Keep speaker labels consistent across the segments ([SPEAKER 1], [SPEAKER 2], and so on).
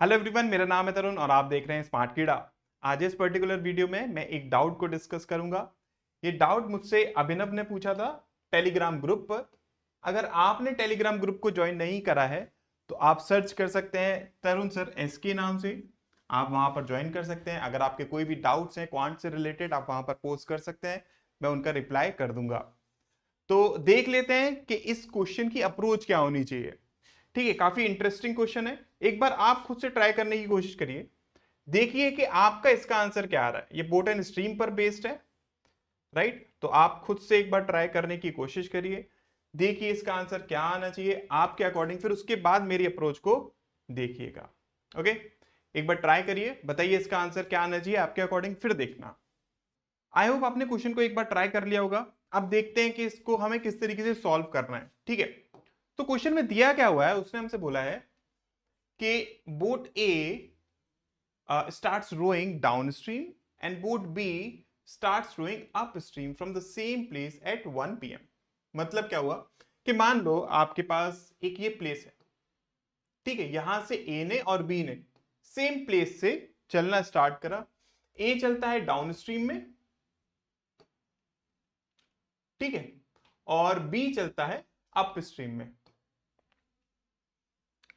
[SPEAKER 1] Hello everyone, मेरा नाम है तरुण और आप देख रहे हैं स्मार्ट कीड़ा। आज इस पर्टिकुलर वीडियो में मैं एक डाउट को डिस्कस करूंगा। ये डाउट मुझसे अभिनव ने पूछा था टेलीग्राम ग्रुप पर। अगर आपने टेलीग्राम ग्रुप को ज्वाइन नहीं करा है तो आप सर्च कर सकते हैं तरुण सर एस के नाम से। आप वहां पर ज्वाइन कर सकते हैं। अगर आपके कोई भी डाउट्स हैं क्वांट से रिलेटेड, आप वहां पर पोस्ट कर सकते हैं, मैं उनका रिप्लाई कर दूंगा। तो देख लेते हैं कि इस क्वेश्चन की अप्रोच क्या होनी चाहिए। ठीक है, काफी इंटरेस्टिंग क्वेश्चन है। एक बार आप खुद से ट्राई करने की कोशिश करिए, देखिए कि आपका इसका आंसर क्या आ रहा है। ये बोट एंड स्ट्रीम पर बेस्ड है, राइट? तो आप खुद से एक बार ट्राई करने की कोशिश करिए, देखिए इसका आंसर क्या आना चाहिए आपके अकॉर्डिंग, फिर उसके बाद मेरी अप्रोच को देखिएगा। ओके, एक बार ट्राई करिए, बताइए इसका आंसर क्या आना चाहिए आपके अकॉर्डिंग, फिर देखना। आई होप आपने क्वेश्चन को एक बार ट्राई कर लिया होगा। अब देखते हैं कि इसको हमें किस तरीके से सॉल्व करना है। ठीक है, तो क्वेश्चन में दिया क्या हुआ है, उसने हमसे बोला है कि boat A starts rowing downstream and boat B starts rowing upstream from the same place at 1 p.m. मतलब क्या हुआ कि मान लो आपके पास एक ये प्लेस है, ठीक है, यहां से ए ने और बी ने सेम प्लेस से चलना स्टार्ट करा। ए चलता है डाउनस्ट्रीम में, ठीक है, और बी चलता है अपस्ट्रीम में,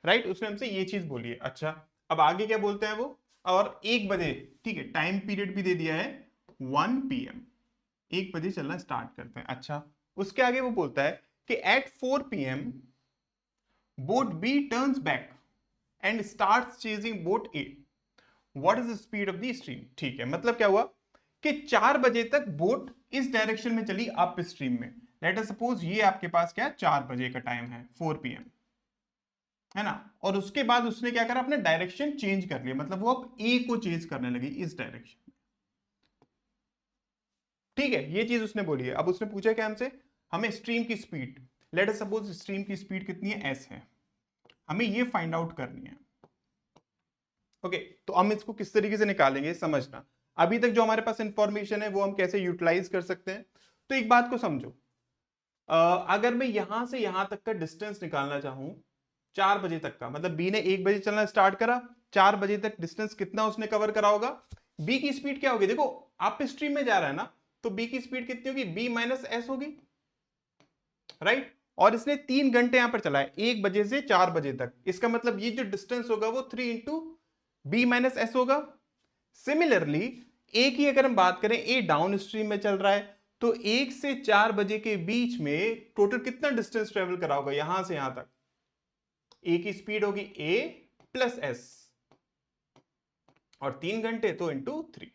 [SPEAKER 1] राइट? उसने हमसे ये चीज बोली है। अच्छा, अब आगे क्या बोलते हैं वो, और 1 बजे, ठीक है, टाइम पीरियड भी दे दिया है 1 पीएम, 1 बजे चलना स्टार्ट करते हैं। अच्छा, उसके आगे वो बोलता है कि at 4 PM boat B turns back and starts chasing boat A, what is the speed of the stream. ठीक है, मतलब क्या हुआ कि 4 बजे तक बोट इस डायरेक्शन में चली अप स्ट्रीम में। लेट अस सपोज ये आपके पास क्या 4 बजे का टाइम है, 4 पीएम, है ना? और उसके बाद उसने क्या करा, अपने डायरेक्शन चेंज कर लिया, मतलब वो अब ए को चेंज करने लगी इस डायरेक्शन में। ठीक है, ये चीज उसने बोली है। अब उसने पूछा क्या हमसे, हमें स्ट्रीम की speed, let us suppose stream की स्पीड कितनी है, एस है, हमें ये फाइंड आउट करनी है। ओके, तो हम इसको किस तरीके से निकालेंगे समझना। अभी तक जो हमारे पास इंफॉर्मेशन है वो हम कैसे यूटिलाइज कर सकते हैं। तो एक बात को समझो, अगर मैं यहां से यहां तक का डिस्टेंस निकालना चाहूं 4 बजे तक का, मतलब बी ने 1 बजे चलना स्टार्ट करा, 4 बजे तक डिस्टेंस कितना उसने कवर करा होगा। बी की स्पीड क्या होगी, देखो आप स्ट्रीम में जा रहा है ना, तो बी की स्पीड कितनी होगी, बी माइनस एस होगी, राइट? और इसने 3 घंटे यहां पर चला है, 1 बजे से 4 बजे तक, इसका मतलब ये जो डिस्टेंस होगा वो 3 इंटू बी माइनस एस होगा। सिमिलरली ए की अगर हम बात करें, ए डाउन स्ट्रीम में चल रहा है, तो 1 से 4 बजे के बीच में टोटल कितना डिस्टेंस ट्रेवल करा होगा यहां से यहां तक। ए की स्पीड होगी ए प्लस एस, और 3 घंटे तो इंटू 3,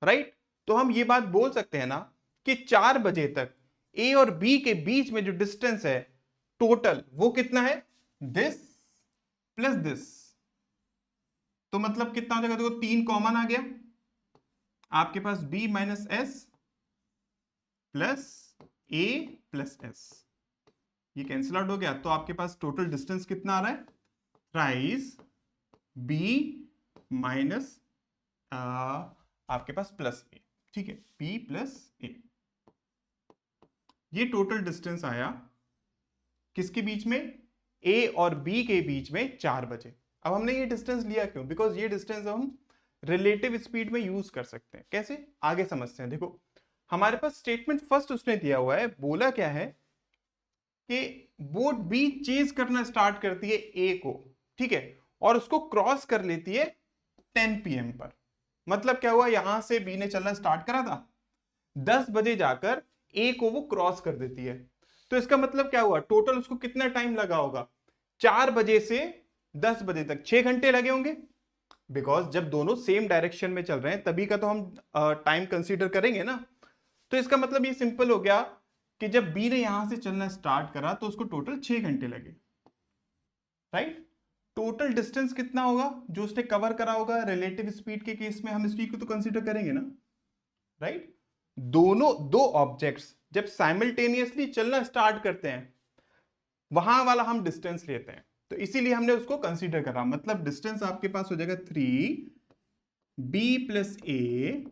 [SPEAKER 1] राइट? तो हम ये बात बोल सकते हैं ना कि 4 बजे तक ए और बी के बीच में जो डिस्टेंस है टोटल, वो कितना है, दिस प्लस दिस। तो मतलब कितना हो जाएगा, देखो 3 कॉमन आ गया, आपके पास बी माइनस एस प्लस ए प्लस एस, ये कैंसिल आउट हो गया, तो आपके पास टोटल डिस्टेंस कितना आ रहा है, थ्राइस बी माइनस आपके पास प्लस ए, ठीक है, बी प्लस ए। ये टोटल डिस्टेंस आया किसके बीच में, ए और बी के बीच में 4 बजे। अब हमने ये डिस्टेंस लिया क्यों, बिकॉज ये डिस्टेंस हम रिलेटिव स्पीड में यूज कर सकते हैं। कैसे, आगे समझते हैं। देखो हमारे पास स्टेटमेंट फर्स्ट उसने दिया हुआ है, बोला क्या है कि बोट बी चेज करना स्टार्ट करती है ए को, ठीक है, और उसको क्रॉस कर लेती है 10 पीएम पर। मतलब क्या हुआ, यहां से बी ने चलना स्टार्ट करा था, 10 बजे जाकर ए को वो क्रॉस कर देती है। तो इसका मतलब क्या हुआ, टोटल उसको कितना टाइम लगा होगा, 4 बजे से 10 बजे तक 6 घंटे लगे होंगे, बिकॉज जब दोनों सेम डायरेक्शन में चल रहे हैं तभी का तो हम टाइम कंसीडर करेंगे ना। तो इसका मतलब ये सिंपल हो गया कि जब बी ने यहां से चलना स्टार्ट करा तो उसको टोटल 6 घंटे लगे, राइट? टोटल डिस्टेंस कितना होगा जो उसने कवर करा होगा, रिलेटिव स्पीड के केस में हम स्पीड को तो कंसीडर करेंगे ना, राइट? दोनों दो ऑब्जेक्ट्स जब साइमल्टेनियसली चलना स्टार्ट करते हैं, वहां वाला हम डिस्टेंस लेते हैं, तो इसीलिए हमने उसको कंसीडर करा। मतलब डिस्टेंस आपके पास हो जाएगा 3b प्लस ए,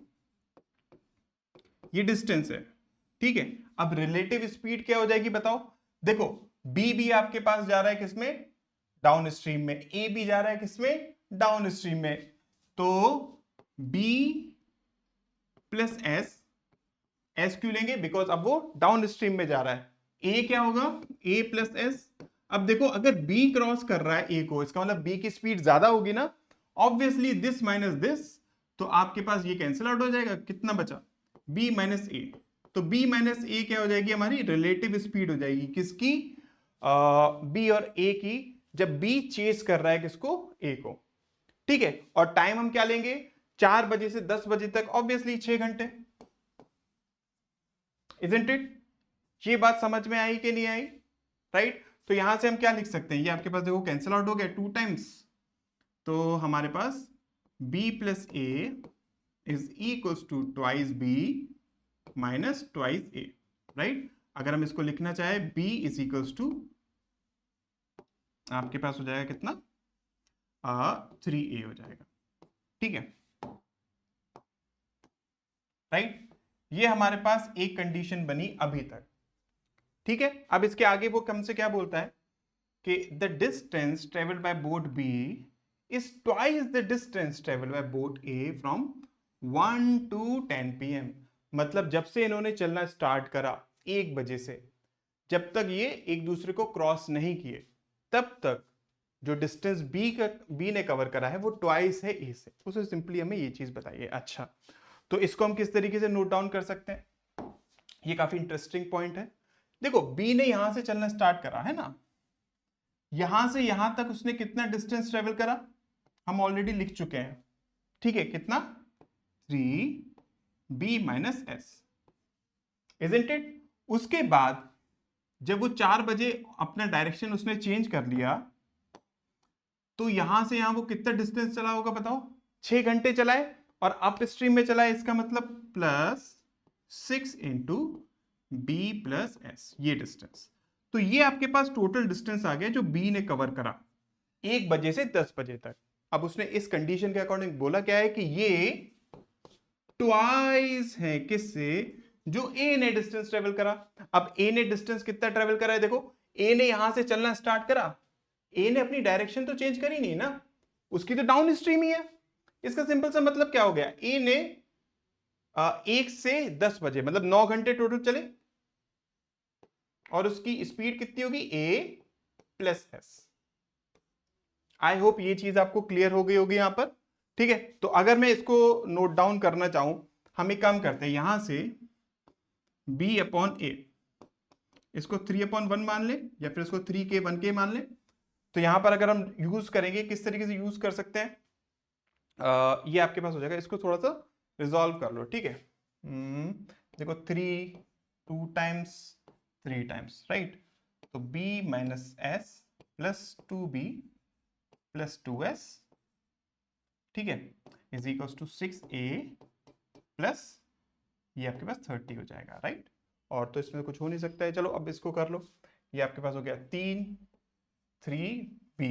[SPEAKER 1] ये डिस्टेंस है, ठीक है। अब रिलेटिव स्पीड क्या हो जाएगी बताओ, देखो बी भी आपके पास जा रहा है किसमें, डाउन स्ट्रीम में, ए भी जा रहा है किसमें, डाउन स्ट्रीम में, तो B प्लस एस क्यों लेंगे, बिकॉज अब वो डाउन स्ट्रीम में जा रहा है, ए क्या होगा, ए प्लस एस। अब देखो अगर बी क्रॉस कर रहा है ए को, इसका मतलब बी की स्पीड ज्यादा होगी ना, ऑब्वियसली दिस माइनस दिस, तो आपके पास ये कैंसिल आउट हो जाएगा, कितना बचा, बी माइनस ए, तो बी माइनस ए क्या हो जाएगी, हमारी रिलेटिव स्पीड हो जाएगी, किसकी, बी और ए की, जब बी चेस कर रहा है किसको, ए को, ठीक है। और टाइम हम क्या लेंगे, 4 बजे से 10 बजे तक, ऑब्वियसली 6 घंटे, इजंट इट। ये बात समझ में आई कि नहीं आई, राइट। तो यहां से हम क्या लिख सकते हैं, ये आपके पास देखो कैंसिल आउट हो गया 2 टाइम्स, तो हमारे पास b plus A is equals to twice B minus twice A, right. अगर हम इसको लिखना चाहे b इज इक्वल्स टू, आपके पास हो जाएगा कितना, 3a हो जाएगा, ठीक है, राइट। ये हमारे पास एक कंडीशन बनी अभी तक, ठीक है। अब इसके आगे वो हमसे क्या बोलता है कि the distance travelled by boat B is twice the distance travelled by boat A from 1 to 10 PM। मतलब जब से इन्होंने चलना स्टार्ट करा 1 बजे से, जब तक ये एक दूसरे को क्रॉस नहीं किए, तब तक जो डिस्टेंस बी ने कवर करा है वो ट्वाइस है ए से। उसे सिंपली हमें ये चीज बताइए। अच्छा, तो इसको हम किस तरीके से नोट डाउन कर सकते हैं, ये काफी इंटरेस्टिंग पॉइंट है। देखो बी ने यहां से चलना स्टार्ट करा है ना, यहां से यहां तक उसने कितना डिस्टेंस ट्रेवल करा, हम ऑलरेडी लिख चुके हैं, ठीक है, कितना, 3b minus S, isn't it. उसके बाद जब वो 4 बजे अपना डायरेक्शन उसने चेंज कर लिया, तो यहां से यहां वो कितना डिस्टेंस चला होगा बताओ, 6 घंटे चलाए, और अप स्ट्रीम में चला है, इसका मतलब plus 6 into B plus S, ये डिस्टेंस। तो ये आपके पास टोटल डिस्टेंस आ गया जो बी ने कवर करा 1 बजे से 10 बजे तक। अब उसने इस कंडीशन के अकॉर्डिंग बोला क्या है कि ये ट्वाइस है किससे, जो ए ने डिस्टेंस ट्रेवल करा। अब ए ने डिस्टेंस कितना ट्रेवल करा है, देखो ए ने यहां से चलना स्टार्ट करा, ए ने अपनी डायरेक्शन तो चेंज करी नहीं ना, उसकी तो डाउन स्ट्रीम ही है। इसका सिंपल सा मतलब क्या हो गया, ए ने 1 से 10 बजे मतलब 9 घंटे टोटल चले, और उसकी स्पीड कितनी होगी, ए प्लस एस। आई होप ये चीज आपको क्लियर हो गई होगी यहां पर, ठीक है। तो अगर मैं इसको नोट डाउन करना चाहूं, हम एक काम करते हैं, यहां से b अपॉन ए, इसको 3/1 मान ले, या फिर इसको 3k/1k मान ले। तो यहां पर अगर हम यूज करेंगे, किस तरीके से यूज कर सकते हैं, ये आपके पास हो जाएगा, इसको थोड़ा सा रिजॉल्व कर लो, ठीक है। देखो 3 2 टाइम्स 3 टाइम्स, राइट, तो b minus S plus 2b plus 2s, ठीक है, is equals to 6a plus ये आपके पास 30 हो जाएगा, राइट। और तो इसमें कुछ हो नहीं सकता है, चलो अब इसको कर लो, ये आपके पास हो गया 3b,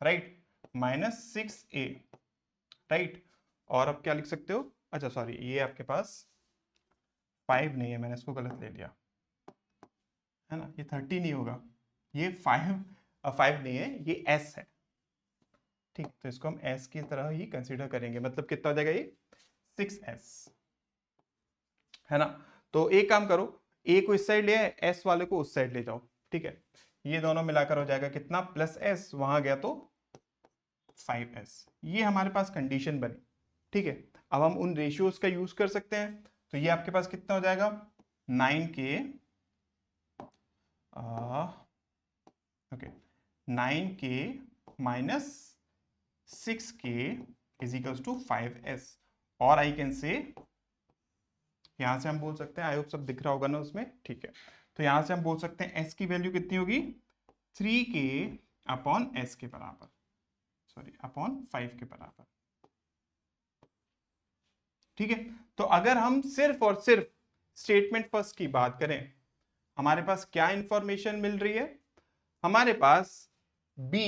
[SPEAKER 1] right, minus 6a, right. और अब क्या लिख सकते हो, अच्छा सॉरी, ये आपके पास 5 नहीं है, मैंने इसको गलत ले लिया है ना, ये 30 नहीं होगा, ये 5 नहीं है, ये s है, ठीक। तो इसको हम s की तरह ही कंसीडर करेंगे, मतलब कितना हो जाएगा ये 6s, है ना। तो एक काम करो, a को इस साइड ले आए, s वाले को उस साइड ले जाओ, ठीक है, ये दोनों मिलाकर हो जाएगा कितना, प्लस s, वहां गया तो 5s। ये हमारे पास कंडीशन बनी, ठीक है। अब हम उन रेशियोज का यूज कर सकते हैं, तो ये आपके पास कितना हो जाएगा, 9k, okay, 9k minus 6k is equals to 5s। और आई कैन से, यहां से हम बोल सकते हैं, आई होप सब दिख रहा होगा ना उसमें, ठीक है। तो यहां से हम बोल सकते हैं s की वैल्यू कितनी होगी, 3k अपॉन s के बराबर, सॉरी अपॉन 5 के बराबर, ठीक है। तो अगर हम सिर्फ और सिर्फ स्टेटमेंट फर्स्ट की बात करें, हमारे पास क्या इंफॉर्मेशन मिल रही है, हमारे पास b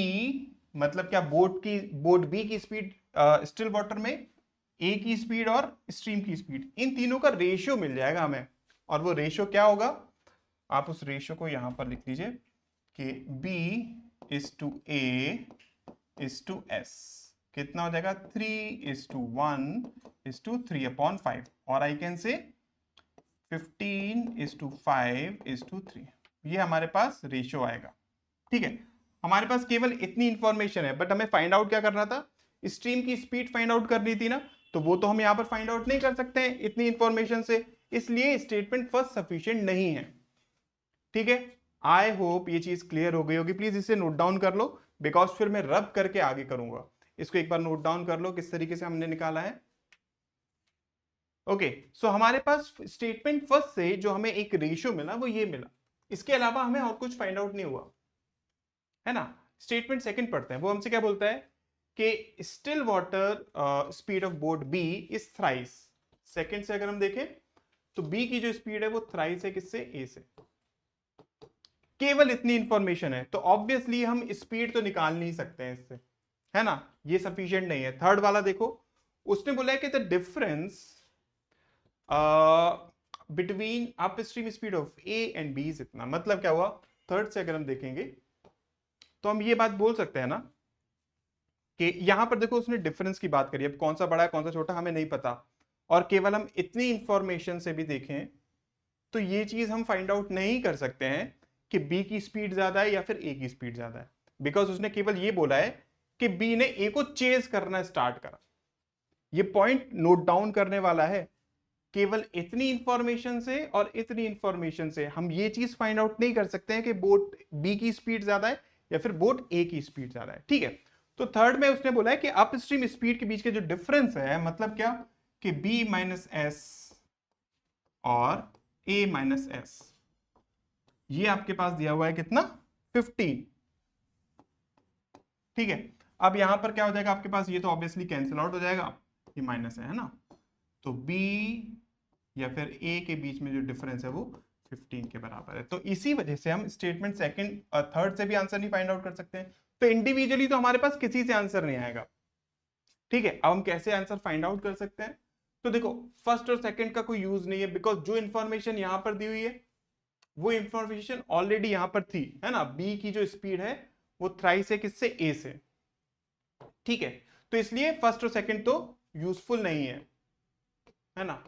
[SPEAKER 1] मतलब क्या, बोट बी की स्पीड स्टिल वाटर में, ए की स्पीड और स्ट्रीम की स्पीड, इन तीनों का रेशियो मिल जाएगा हमें। और वो रेशियो क्या होगा, आप उस रेशियो को यहां पर लिख लीजिए कि b 3:A:S, कितना हो जाएगा 3:1:3/5, और आई कैन से 15:5:3, ये हमारे पास रेशियो आएगा। ठीक है, हमारे पास केवल इतनी इंफॉर्मेशन है, बट हमें फाइंड आउट क्या करना था, स्ट्रीम की स्पीड फाइंड आउट करनी थी ना, तो वो तो हम यहां पर फाइंड आउट नहीं कर सकते हैं इतनी इंफॉर्मेशन से, इसलिए स्टेटमेंट फर्स्ट सफिशिएंट नहीं है। ठीक है, आई होप ये चीज क्लियर हो गई होगी। प्लीज इसे नोट डाउन कर लो, बिकॉज फिर मैं रब करके आगे करूंगा। इसको एक बार नोट डाउन कर लो किस तरीके से हमने निकाला है। ओके, सो हमारे पास स्टेटमेंट फर्स्ट से जो हमें एक रेशियो मिला वो ये मिला, इसके अलावा हमें और कुछ फाइंड आउट नहीं हुआ, है ना। स्टेटमेंट सेकंड पढ़ते हैं, वो हमसे क्या बोलता है कि still water speed of boat B is thrice. Second से अगर हम देखें तो बी की जो स्पीड है वो थ्राइस है, किससे, ए से। केवल इतनी इंफॉर्मेशन है, तो ऑब्वियसली हम स्पीड तो निकाल नहीं सकते हैं इससे, है ना, ये सफिशिएंट नहीं है। थर्ड वाला देखो, उसने बोला है कि the difference between upstream speed of A and B is इतना। मतलब क्या हुआ, थर्ड से अगर हम देखेंगे तो हम ये बात बोल सकते हैं ना कि यहां पर देखो उसने डिफरेंस की बात करी, अब कौन सा बड़ा है कौन सा छोटा हमें नहीं पता, और केवल हम इतनी इंफॉर्मेशन से भी देखें तो ये चीज हम फाइंड आउट नहीं कर सकते हैं कि बी की स्पीड ज्यादा है या फिर ए की स्पीड ज्यादा है, बिकॉज उसने केवल ये बोला है कि बी ने ए को चेज करना स्टार्ट करा। ये पॉइंट नोट डाउन करने वाला है, केवल इतनी इंफॉर्मेशन से और इतनी इंफॉर्मेशन से हम ये चीज फाइंड आउट नहीं कर सकते हैं कि बोट बी की स्पीड ज्यादा है या फिर बोट ए की स्पीड ज्यादा है। ठीक है, तो थर्ड में उसने बोला है कि अपस्ट्रीम स्पीड के बीच के जो डिफरेंस है, मतलब क्या कि बी माइनस एस और ए माइनस एस, ये आपके पास दिया हुआ है कितना, 15। ठीक है, अब यहां पर क्या हो जाएगा आपके पास, ये तो ऑब्वियसली कैंसिल आउट हो जाएगा, ये माइनस है ना, तो b या फिर a के बीच में जो डिफरेंस है वो 15 के बराबर है। तो इसी वजह से हम स्टेटमेंट सेकंड और थर्ड से भी आंसर नहीं फाइंड आउट कर सकते हैं, तो इंडिविजुअली तो हमारे पास किसी से आंसर नहीं आएगा। ठीक है, अब हम कैसे आंसर फाइंड आउट कर सकते हैं, तो देखो फर्स्ट और सेकंड का कोई यूज नहीं है, बिकॉज जो इंफॉर्मेशन यहां पर दी हुई है वो इंफॉर्मेशन ऑलरेडी यहां पर थी, है ना। बी की जो स्पीड है वो थ्राइस है, किससे, ए से। ठीक है, तो इसलिए फर्स्ट और सेकंड तो यूजफुल नहीं है ना।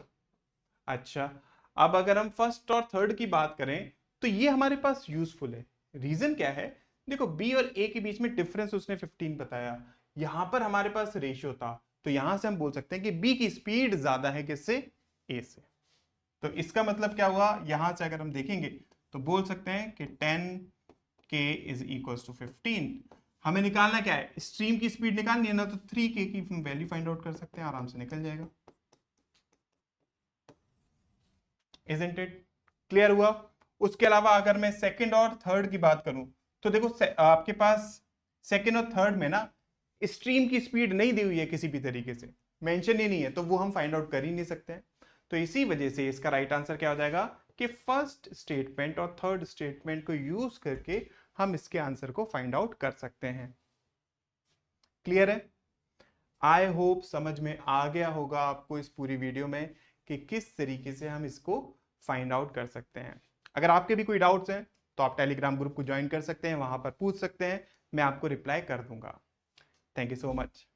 [SPEAKER 1] अच्छा, अब अगर हम फर्स्ट और थर्ड की बात करें तो ये हमारे पास यूजफुल है। रीजन क्या है, देखो बी और ए के बीच में डिफरेंस उसने 15 बताया, यहां पर हमारे पास रेशियो था, तो यहां से हम बोल सकते हैं कि बी की स्पीड ज्यादा है, किससे, ए से। तो इसका मतलब क्या हुआ, यहां से अगर हम देखेंगे तो बोल सकते हैं कि 10k इज इक्वल टू 15। हमें निकालना क्या है, स्ट्रीम की स्पीड निकालनी है ना, तो 3k की वैल्यू फाइंड आउट कर सकते हैं, आराम से निकल जाएगा। Isn't it? क्लियर हुआ। उसके अलावा अगर मैं सेकंड और थर्ड की बात करूं तो देखो आपके पास सेकंड और थर्ड में ना स्ट्रीम की स्पीड नहीं दी हुई है, किसी भी तरीके से मेंशन ही नहीं है, तो वो हम फाइंड आउट कर ही नहीं सकते हैं। तो इसी वजह से इसका राइट आंसर क्या हो जाएगा कि फर्स्ट स्टेटमेंट और थर्ड स्टेटमेंट को यूज करके हम इसके आंसर को फाइंड आउट कर सकते हैं। क्लियर है? आई होप समझ में आ गया होगा आपको इस पूरी वीडियो में कि किस तरीके से हम इसको फाइंड आउट कर सकते हैं। अगर आपके भी कोई डाउट्स हैं तो आप टेलीग्राम ग्रुप को ज्वाइन कर सकते हैं, वहां पर पूछ सकते हैं, मैं आपको रिप्लाई कर दूंगा। Thank you so much.